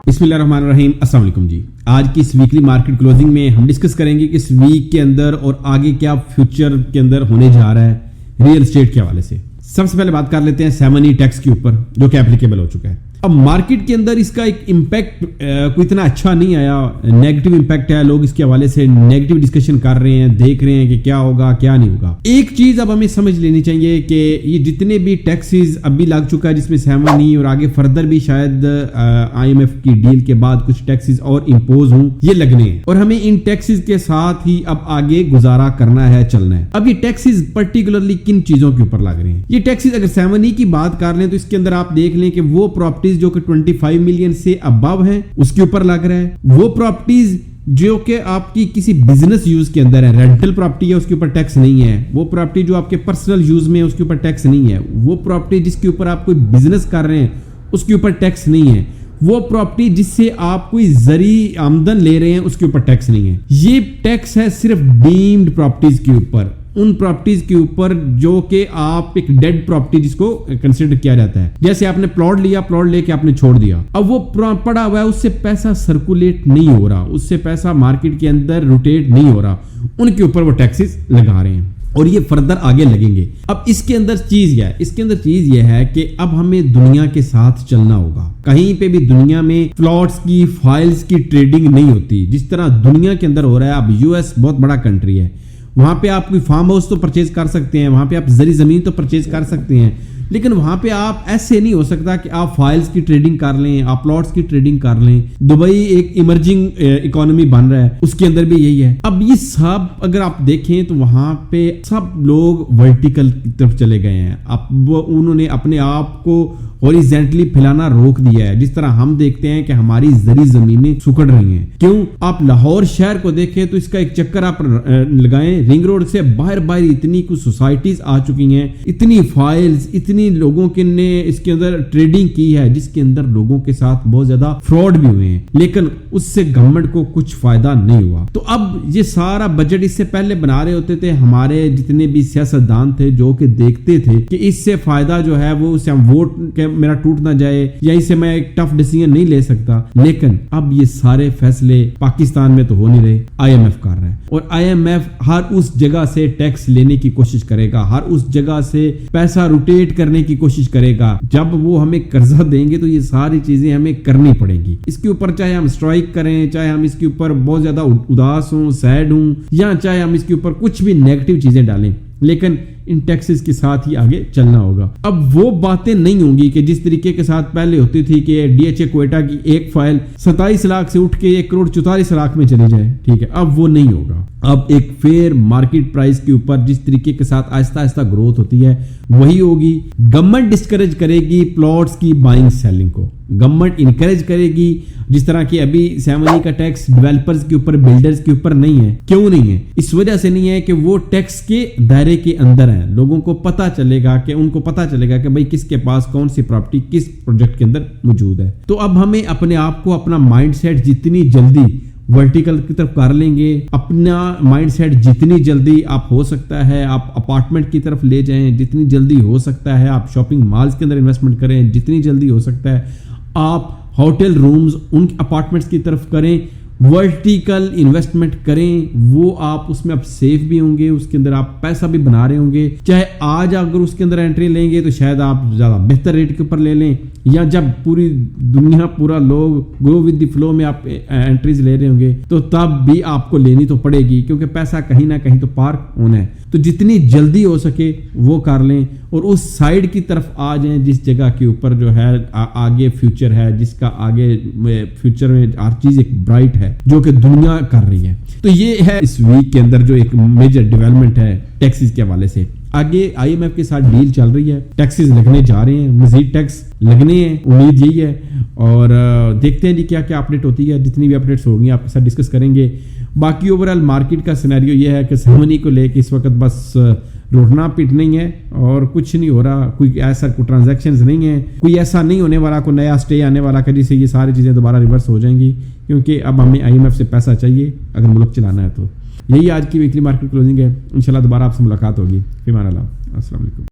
بسم اللہ الرحمن الرحیم، السلام علیکم جی۔ آج کی اس ویکلی مارکیٹ کلوزنگ میں ہم ڈسکس کریں گے کہ اس ویک کے اندر اور آگے کیا فیوچر کے اندر ہونے جا رہا ہے ریئل اسٹیٹ کے حوالے سے۔ سب سے پہلے بات کر لیتے ہیں 7E ٹیکس کے اوپر جو کہ اپلیکیبل ہو چکا ہے۔ اب مارکیٹ کے اندر اس کا ایک امپیکٹ کوئی اتنا اچھا نہیں آیا، نیگیٹو امپیکٹ ہے، لوگ اس کے حوالے سے نیگیٹو ڈسکشن کر رہے ہیں، دیکھ رہے ہیں کہ کیا ہوگا کیا نہیں ہوگا۔ ایک چیز اب ہمیں سمجھ لینی چاہیے کہ یہ جتنے بھی ٹیکسز ابھی لگ چکا ہے، جس میں 7E اور آگے فردر بھی شاید IMF کی ڈیل کے بعد کچھ ٹیکسز اور امپوز ہوں، یہ لگنے ہیں اور ہمیں ان ٹیکسز کے ساتھ ہی اب آگے گزارا کرنا ہے، چلنا ہے۔ اب یہ ٹیکسز پرٹیکولرلی کن چیزوں کے اوپر لگ رہے ہیں؟ یہ ٹیکسز اگر 7E کی بات کر لیں تو اس کے اندر آپ دیکھ لیں کہ وہ پراپرٹیز جو کہ 25 ملین سے ابو ہیں اس کے اوپر لگ رہا ہے۔ وہ پراپرٹیز جو کہ آپ کی کسی بزنس یوز کے اندر ہے، رینٹل پراپرٹی ہے، اس کے اوپر ٹیکس نہیں ہے۔ وہ پراپرٹی جو آپ کے پرسنل یوز میں ہے اس کے اوپر ٹیکس نہیں ہے۔ وہ پراپرٹی جس کے اوپر آپ کوئی بزنس کر رہے ہیں اس کے اوپر ٹیکس نہیں ہے۔ وہ پراپرٹی جس سے آپ کوئی زرعی آمدن لے رہے ہیں اس کے اوپر ٹیکس نہیں ہے۔ یہ ٹیکس ہے صرف ڈیمڈ پراپرٹیز کے اوپر، ان پراپرٹیز کے اوپر جو کہ آپ ایک ڈیڈ پراپرٹی جس کو کنسیڈر کیا جاتا ہے۔ جیسے آپ نے پلاٹ لیا، پلاٹ لے کے آپ نے چھوڑ دیا، اب وہ پڑا ہوا ہے، اس سے پیسہ سرکولیٹ نہیں ہو رہا، اس سے پیسہ مارکیٹ کے اندر روٹیٹ نہیں ہو رہا، ان کے اوپر وہ ٹیکسز لگا رہے ہیں اور یہ فردر آگے لگیں گے۔ اب اس کے اندر چیز کیا ہے؟ اس کے اندر چیز یہ ہے کہ اب ہمیں دنیا کے ساتھ چلنا ہوگا۔ کہیں پہ بھی دنیا میں پلاٹس کی فائلز کی ٹریڈنگ نہیں ہوتی جس طرح دنیا کے اندر ہو رہا ہے۔ اب US بہت بڑا کنٹری ہے، وہاں پہ آپ کوئی فارم ہاؤس تو پرچیز کر سکتے ہیں، وہاں پہ آپ زرعی زمین تو پرچیز کر سکتے ہیں، لیکن وہاں پہ آپ ایسے نہیں ہو سکتا کہ آپ فائلز کی ٹریڈنگ کر لیں، آپ پلاٹس کی ٹریڈنگ کر لیں۔ دبئی ایک ایمرجنگ اکانومی بن رہا ہے، اس کے اندر بھی یہی ہے۔ اب یہ سب اگر آپ دیکھیں تو وہاں پہ سب لوگ ورٹیکل کی طرف چلے گئے ہیں۔ اب انہوں نے اپنے آپ کو ہاریزونٹلی پھیلانا روک دیا ہے، جس طرح ہم دیکھتے ہیں کہ ہماری زرعی زمینیں سکڑ رہی ہیں۔ کیوں؟ آپ لاہور شہر کو دیکھیں تو اس کا ایک چکر آپ لگائیں، رنگ روڈ سے باہر اتنی کچھ سوسائٹیز آ چکی ہیں، اتنی فائلز، اتنی لوگوں کے نے اس کے اندر ٹریڈنگ کی ہے جس کے اندر لوگوں کے ساتھ بہت زیادہ فراڈ بھی ہوئے ہیں، لیکن اس سے گورنمنٹ کو کچھ فائدہ نہیں ہوا۔ تو اب یہ سارا بجٹ اس سے پہلے بنا رہے ہوتے تھے ہمارے جتنے بھی سیاستدان تھے جو کہ دیکھتے تھے کہ اس سے فائدہ جو ہے وہ اسے ہم ووٹ کے میرا ٹوٹ نہ جائے یا اس سے میں ایک ٹف ڈیسیژن نہیں لے سکتا، لیکن اب یہ سارے فیصلے پاکستان میں تو ہو نہیں رہے، IMF کر رہا ہے اور IMF ہر اس جگہ سے ٹیکس لینے کی کوشش کرے گا، ہر اس جگہ سے پیسہ روٹیٹ کرنے کی کوشش کرے گا۔ جب وہ ہمیں قرضہ دیں گے تو یہ ساری چیزیں ہمیں کرنی پڑے گی۔ اس کے اوپر چاہے ہم اسٹرائک کریں، چاہے ہم اس کے اوپر بہت زیادہ اداس ہوں، سیڈ ہوں، یا چاہے ہم اس کے اوپر کچھ بھی نیگیٹو چیزیں ڈالیں، لیکن ان ٹیکسز کے ساتھ ہی آگے چلنا ہوگا۔ اب وہ باتیں نہیں ہوں گی کہ جس طریقے کے ساتھ پہلے ہوتی تھی کہ DHA کوئٹہ کی ایک فائل 27 لاکھ سے اٹھ کے 1,44,00,000 میں چلی جائے، ٹھیک ہے، اب وہ نہیں ہوگا۔ اب ایک فیئر مارکیٹ پرائس کے اوپر جس طریقے کے ساتھ آہستہ آہستہ گروتھ ہوتی ہے وہی ہوگی۔ گورنمنٹ ڈسکریج کرے گی پلاٹس کی بائنگ سیلنگ کو، گورنمنٹ انکریج کرے گی، جس طرح کہ ابھی 7E کا ٹیکس ڈیولپرز کے اوپر، بلڈرز کے اوپر نہیں ہے۔ کیوں نہیں ہے؟ اس وجہ سے نہیں ہے کہ وہ ٹیکس کے دائرے کے اندر ہیں، لوگوں کو پتا چلے گا کہ ان کو پتا چلے گا کہ بھائی کس کے پاس کون سی پراپرٹی کس پروجیکٹ کے اندر موجود ہے۔ تو اب ہمیں اپنے آپ کو، اپنا مائنڈ سیٹ جتنی جلدی ورٹیکل کی طرف کر لیں گے، اپنا مائنڈ سیٹ جتنی جلدی آپ ہو سکتا ہے آپ اپارٹمنٹ کی طرف لے جائیں، جتنی جلدی ہو سکتا ہے آپ شاپنگ مالز کے اندر انویسٹمنٹ کریں، جتنی جلدی ہو سکتا ہے آپ ہوٹل رومز ان اپارٹمنٹس کی طرف کریں، ورٹیکل انویسٹمنٹ کریں، وہ آپ اس میں اب سیف بھی ہوں گے، اس کے اندر آپ پیسہ بھی بنا رہے ہوں گے۔ چاہے آج اگر اس کے اندر انٹری لیں گے تو شاید آپ زیادہ بہتر ریٹ کے اوپر لے لیں، یا جب پوری دنیا پورا لوگ گو ود دی فلو میں آپ انٹریز لے رہے ہوں گے تو تب بھی آپ کو لینی تو پڑے گی، کیونکہ پیسہ کہیں نہ کہیں تو پارک ہونا ہے۔ تو جتنی جلدی ہو سکے وہ کر لیں اور اس سائڈ کی طرف آ جائیں جس جگہ کے اوپر جو ہے آگے فیوچر ہے، جس کا آگے فیوچر میں ہر چیز ایک برائٹ ہے جو کہ دنیا کر رہی ہے۔ تو یہ ہے اس ویک کے اندر جو ایک میجر ڈیولپمنٹ ہے ٹیکسز کے حوالے سے۔ آگے IMF کے ساتھ ڈیل چل رہی ہے، ٹیکسز لگنے جا رہے ہیں، مزید ٹیکس لگنے ہیں، امید یہی ہے، اور دیکھتے ہیں جی کیا کیا اپڈیٹ ہوتی ہے۔ جتنی بھی اپڈیٹس ہوگی آپ کے ساتھ ڈسکس کریں گے۔ باقی اوورآل مارکیٹ کا سینیریو یہ ہے کہ 7E کو لے کے اس وقت بس روٹنا پیٹنا ہی ہے اور کچھ نہیں ہو رہا، کوئی ایسا کوئی ٹرانزیکشنز نہیں ہے، کوئی ایسا نہیں ہونے والا، کوئی نیا سٹے آنے والا کہ جس سے یہ ساری چیزیں دوبارہ ریورس ہو جائیں گی، کیونکہ اب ہمیں IMF سے پیسہ چاہیے اگر ملک چلانا ہے۔ تو یہی آج کی ویکلی مارکیٹ کلوزنگ ہے، انشاءاللہ دوبارہ آپ سے ملاقات ہوگی۔ فی امان اللہ، السلام علیکم۔